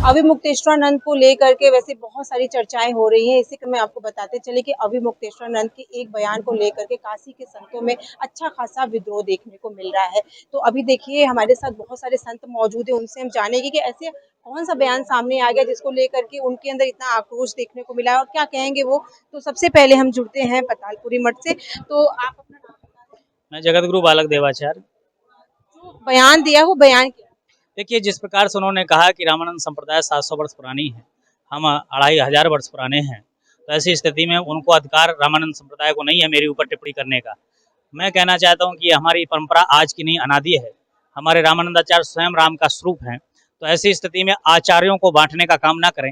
अविमुक्तेश्वरानंद को लेकर के वैसे बहुत सारी चर्चाएं हो रही हैं। इसी क्रम में आपको बताते चले कि अविमुक्तेश्वरानंद के एक बयान को लेकर के काशी के संतों में अच्छा खासा विद्रोह देखने को मिल रहा है। तो अभी देखिए हमारे साथ बहुत सारे संत मौजूद हैं, उनसे हम जानेंगे कि ऐसे कौन सा बयान सामने आ गया जिसको लेकर के उनके अंदर इतना आक्रोश देखने को मिला है और क्या कहेंगे वो। तो सबसे पहले हम जुड़ते हैं पतालपुरी मठ से। तो आप अपना नाम बता मैं जगत गुरु बालक देवाचार्य। दें। जो बयान दिया वो बयान क्या? देखिए, जिस प्रकार से उन्होंने कहा कि रामानंद संप्रदाय 700 वर्ष पुरानी है, हम 2500 वर्ष पुराने हैं, तो ऐसी स्थिति में उनको अधिकार रामानंद संप्रदाय को नहीं है मेरे ऊपर टिप्पणी करने का। मैं कहना चाहता हूँ कि हमारी परंपरा आज की नहीं, अनादि है। हमारे रामानंदाचार्य स्वयं राम का स्वरूप हैं, तो ऐसी स्थिति में आचार्यों को बांटने का काम ना करें।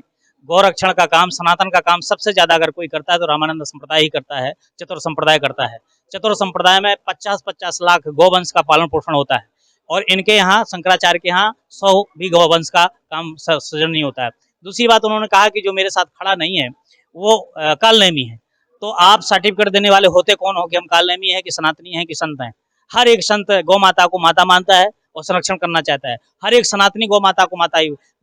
गौरक्षण का काम, सनातन का काम सबसे ज़्यादा अगर कोई करता है तो रामानंद संप्रदाय ही करता है, चतुर संप्रदाय करता है। चतुर संप्रदाय में 50-50 लाख गौवंश का पालन पोषण होता है और इनके यहाँ शंकराचार्य के यहाँ 100 भी गौवंश का काम सृजन नहीं होता है। दूसरी बात, उन्होंने कहा कि जो मेरे साथ खड़ा नहीं है वो कालनेमी है। तो आप सर्टिफिकेट देने वाले होते कौन हो कि हम कालनेमी है कि सनातनी है कि संत हैं? हर एक संत गौ माता को माता मानता है और संरक्षण करना चाहता है। हर एक सनातनी गौ माता को माता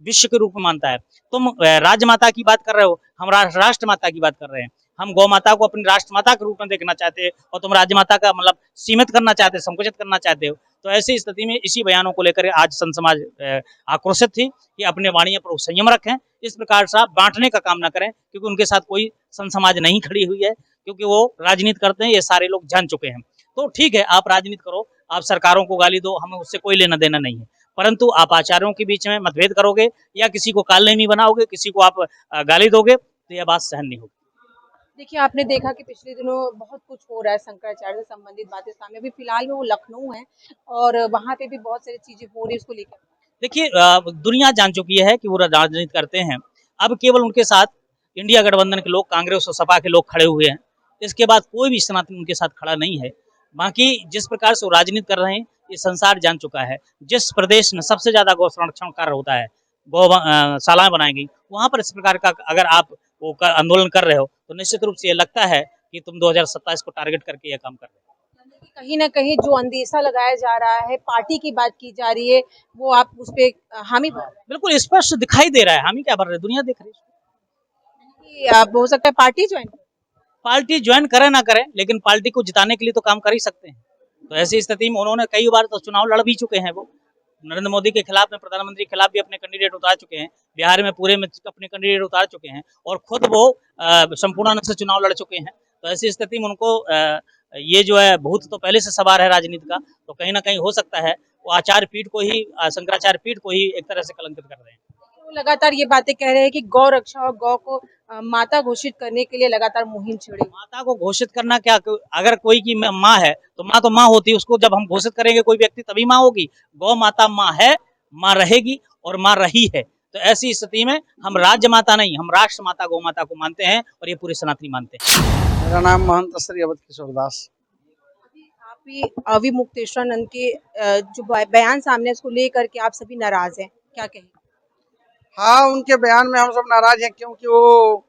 विश्व के रूप में मानता है। तुम राजमाता की बात कर रहे हो, हम राष्ट्र माता की बात कर रहे हैं। हम गौ माता को अपनी राष्ट्र माता के रूप में देखना चाहते हैं और तुम राजमाता का मतलब सीमित करना चाहते हो, संकुचित करना चाहते हो। तो ऐसी स्थिति में इसी बयानों को लेकर आज संत समाज आक्रोशित थी कि अपने वाणियों पर संयम रखें। इस प्रकार से आप बांटने का काम ना करें, क्योंकि उनके साथ कोई संत समाज नहीं खड़ी हुई है, क्योंकि वो राजनीति करते हैं, ये सारे लोग जान चुके हैं। तो ठीक है, आप राजनीति करो, आप सरकारों को गाली दो, हमें उससे कोई लेना देना नहीं है, परंतु आप आचार्यों के बीच में मतभेद करोगे या किसी को कालनेमी बनाओगे, किसी को आप गाली दोगे, तो यह बात सहन नहीं होगी। देखिए आपने देखा कि पिछले दिनों बहुत कुछ हो रहा है, शंकराचार्य से संबंधित बातें सामने। अभी फिलहाल में वो लखनऊ है और वहां पे भी बहुत सारी चीजें हो रही है उसको लेकर। देखिए, दुनिया जान चुकी है कि वो राजनीति करते हैं। अब केवल उनके साथ इंडिया गठबंधन के लोग, कांग्रेस और सपा के लोग खड़े हुए हैं। इसके बाद कोई भी सनातन उनके साथ खड़ा नहीं है। बाकी जिस प्रकार से वो राजनीति कर रहे हैं, ये संसार जान चुका है। जिस प्रदेश में सबसे ज्यादा गौ संरक्षण कार्य होता है, गौ शालाएं बनाई गई, वहां पर इस प्रकार का अगर आप वो आंदोलन कर रहे हो, तो निश्चित रूप से ये लगता है कि तुम 2027 को टारगेट करके यह काम कर रहे हो। कहीं ना कहीं जो अंदेशा लगाया जा रहा है, पार्टी की बात की जा रही है, वो आप उस पे हामी भर रहे बिल्कुल स्पष्ट दिखाई दे रहा है। हामी क्या भर रहे, दुनिया देख रही है। हैं कि आप हो सकता है पार्टी ज्वाइन। पार्टी ज्वाइन करे ना करे, लेकिन पार्टी को जिताने के लिए तो काम कर ही सकते हैं। तो ऐसी स्थिति में उन्होंने कई बार तो चुनाव लड़ भी चुके हैं। वो नरेंद्र मोदी के खिलाफ में, प्रधानमंत्री के खिलाफ भी अपने कैंडिडेट उतार चुके हैं। बिहार में पूरे में अपने कैंडिडेट उतार चुके हैं और खुद वो संपूर्णानंद से चुनाव लड़ चुके हैं। तो ऐसी स्थिति में उनको ये जो है भूत तो पहले से सवार है राजनीति का, तो कहीं ना कहीं हो सकता है वो आचार्य पीठ को ही, शंकराचार्य पीठ को ही एक तरह से कलंकित कर रहे हैं। वो लगातार ये बातें कह रहे हैं कि गौ रक्षा और गौ को माता घोषित करने के लिए लगातार मुहिम छेड़ी। माता को घोषित करना क्या, अगर कोई की माँ है तो माँ होती है। उसको जब हम घोषित करेंगे कोई व्यक्ति तभी माँ होगी। गौ माता माँ है, माँ रहेगी और माँ रही है। तो ऐसी स्थिति में हम राज्य माता नहीं, हम राष्ट्र माता गौ माता को मानते हैं और ये पूरे सनातनी मानते हैं। मेरा नाम महंत श्री अवध किशोर दास। आप भी अविमुक्तेश्वरानंद के जो बयान सामने है उसको लेकर के आप सभी नाराज हैं, क्या कहेंगे? हाँ, उनके बयान में हम सब नाराज हैं, क्योंकि वो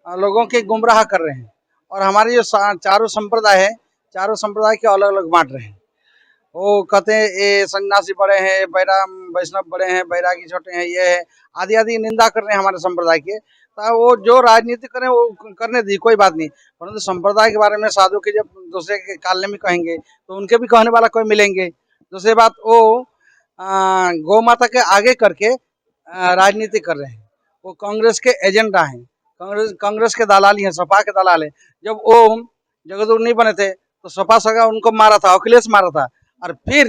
लोगों के गुमराह कर रहे हैं और हमारी जो चारों संप्रदाय है, चारों संप्रदाय के अलग अलग बांट रहे हैं। वो कहते हैं ये सन्यासी बड़े हैं, वैष्णव बड़े हैं, बैरागी छोटे हैं, ये है आदि आदि निंदा कर रहे हैं हमारे संप्रदाय के। तो वो जो राजनीति करें वो करने दी, कोई बात नहीं, परंतु संप्रदाय के बारे में साधु के जब दूसरे के कालने में कहेंगे तो उनके भी कहने वाला कोई मिलेंगे। दूसरी बात, वो गौ माता के आगे करके राजनीति कर रहे हैं। वो कांग्रेस के एजेंडा हैं, कांग्रेस के दलाली हैं, सपा के दलाल हैं। जब वो जगतगुरु नहीं बने थे तो सपा सगा उनको मारा था, अखिलेश मारा था। और फिर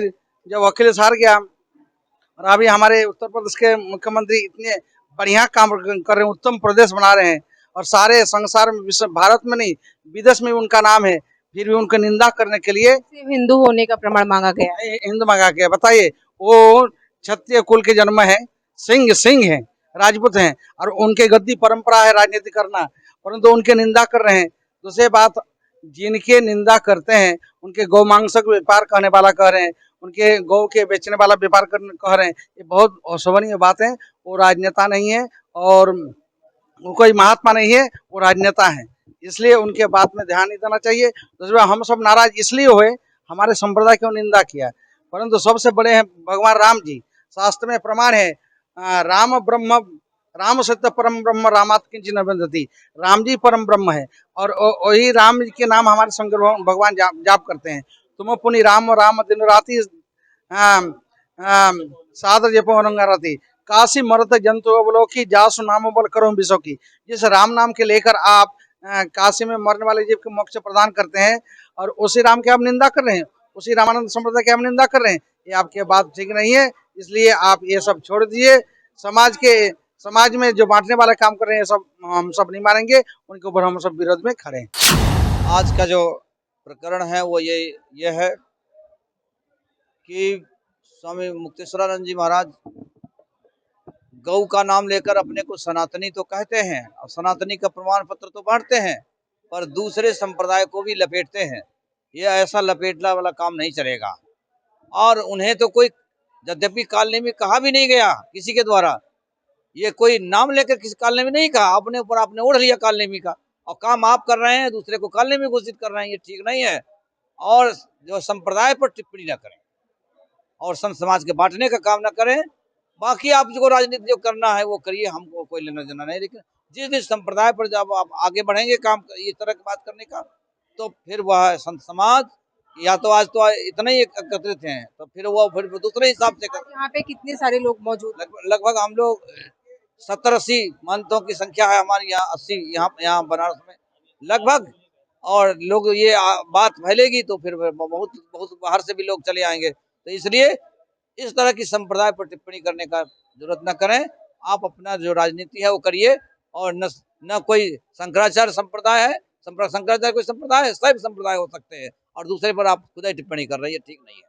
जब अखिलेश हार गया और अभी हमारे उत्तर प्रदेश के मुख्यमंत्री इतने बढ़िया काम कर रहे हैं, उत्तम प्रदेश बना रहे हैं और सारे संसार में, विश्व भारत में नहीं विदेश में उनका नाम है, फिर भी उनकी निंदा करने के लिए हिंदू होने का प्रमाण मांगा गया है। हिंदू मांगा गया। बताइए, वो क्षत्रिय कुल के जन्म है, सिंह है, राजपूत हैं और उनके गद्दी परंपरा है राजनीति करना, परंतु उनके निंदा कर रहे हैं। दूसरी बात, जिनके निंदा करते हैं उनके गौ मांसक व्यापार करने वाला कह रहे हैं, उनके गौ के बेचने वाला व्यापार कह रहे हैं। ये बहुत अशोभनीय बात है। वो राजनेता नहीं है और वो कोई महात्मा नहीं है, वो राजनेता है, इसलिए उनके बात में ध्यान नहीं देना चाहिए। दूसरा, हम सब नाराज इसलिए हुए, हमारे संप्रदाय की निंदा किया, परंतु सबसे बड़े हैं भगवान राम जी। शास्त्र में प्रमाण है, राम ब्रह्म, राम सत्य परम ब्रह्म, रामात किंचित न बंधति। राम जी परम ब्रह्म है और वही राम जी के नाम हमारे शंकर भगवान जाप करते हैं। तुम पुनि राम राम दिन राति सादर जपो रंगारती। काशी मरत जंतु अवलोकी, जासु नाम बल करो विशोकी। जिस राम नाम के लेकर आप काशी में मरने वाले जीव को मोक्ष प्रदान करते हैं और उसी राम की आप निंदा कर रहे हैं, उसी रामानंद संप्रदाय की आप निंदा कर रहे हैं, ये आपकी बात ठीक नहीं है। इसलिए आप ये सब छोड़ दीजिए। समाज में जो बांटने वाला काम कर रहे हैं सब हम सब नहीं मानेंगे, उनके ऊपर हम सब विरोध में खड़े हैं। आज का जो प्रकरण है वो ये है कि स्वामी मुक्तेश्वरानंद जी महाराज गौ का नाम लेकर अपने को सनातनी तो कहते हैं और सनातनी का प्रमाण पत्र तो बांटते हैं, पर दूसरे संप्रदाय को भी लपेटते हैं। ये ऐसा लपेटना वाला काम नहीं चलेगा। और उन्हें तो कोई, यद्यपि कालने में कहा भी नहीं गया किसी के द्वारा, ये कोई नाम लेकर किसी कालने में नहीं कहा, अपने ऊपर आपने ओढ़ लिया कालने में का, और काम आप कर रहे हैं, दूसरे को कालने में घोषित कर रहे हैं, ये ठीक नहीं है। और जो संप्रदाय पर टिप्पणी न करें और संत समाज के बांटने का काम न करें। बाकी आप जो राजनीति जो करना है वो करिए, हमको कोई लेना देना नहीं। लेकिन जिस संप्रदाय पर जब आप आगे बढ़ेंगे काम इस तरह की बात करने का, तो फिर वह संत समाज या तो आज तो इतने ही एकत्रित हैं, तो फिर दूसरे हिसाब से यहाँ पे कितने सारे लोग मौजूद हैं? लगभग हम लोग 70-80 महंतों की संख्या है हमारी यहाँ, 80 यहाँ बनारस में लगभग। और लोग ये बात फैलेगी तो फिर बहुत बहुत बाहर से भी लोग चले आएंगे। तो इसलिए इस तरह की संप्रदाय पर टिप्पणी करने का जरूरत न करें। आप अपना जो राजनीति है वो करिए। और न कोई शंकराचार्य संप्रदाय है, शंकराचार्य कोई संप्रदाय है, सब संप्रदाय हो सकते हैं, और दूसरे पर आप खुद ही टिप्पणी कर रही है, ठीक नहीं है।